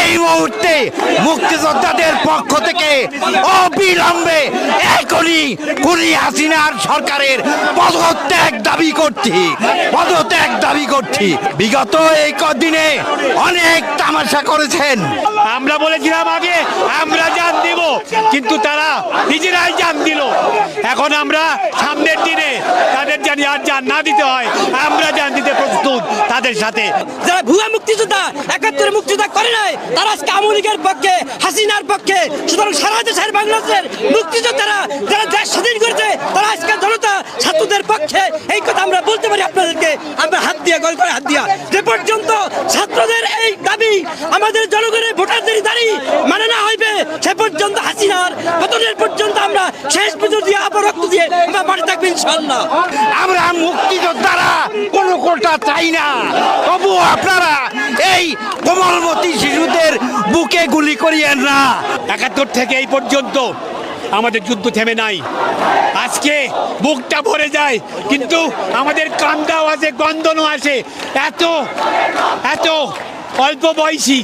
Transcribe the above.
এই মুহূর্তে মুক্তিযোদ্ধাদের পক্ষ থেকে অবিলম্বে এখনই খুনি হাসিনার সরকারের পদত্যাগ দাবি করছি। বিগত এই কদিনে অনেক তামাশা করেছেন। আমরা বলেছিলাম আগে আমরা জান দিব, কিন্তু তারা নিজেরাই জান দিল। এখন আমরা সামনের দিনে তাদের জানি আর জান না দিতে হয়, আমরা জান দিতে প্রস্তুত তাদের সাথে। যারা ভুয়া মুক্তিযোদ্ধা ৭১ মুক্তিযোদ্ধা করে নাই, তারা আজকে আওয়ামী লীগের পক্ষে, হাসিনার পক্ষে। সুতরাং সারা দেশের বাংলাদেশের মুক্তিযোদ্ধারা যারা দেশ স্বাধীন করেছে, তারা আজকে জনতা ছাত্রদের পক্ষে। এই কথা আমরা বলতে পারি আপনাদেরকে, আমরা হাত দিয়ে গল করে হাত দিয়া। যে পর্যন্ত ছাত্রদের এই দাবি, আমাদের জনগণের ভোটারদের দাবি মানে না হইবে, সে পর্যন্ত হাসিনার পতনের পর্যন্ত আমরা শেষ পর্যন্ত দিয়ে আবার রক্ত দিয়ে আমরা মাঠে থাকবো ইনশাআল্লাহ। আমরা মুক্তিযোদ্ধারা কোনো কোটা চাই না, তবু আপনারা এই কোমলমতি শিশুদের বুকে গুলি করিয়েন না। ৭১ থেকে এই পর্যন্ত আমাদের যুদ্ধ থেমে নাই। আজকে বুকটা ভরে যায়, কিন্তু আমাদের কান্দাও আছে, গন্ধনও আসে। এত অল্প বয়সী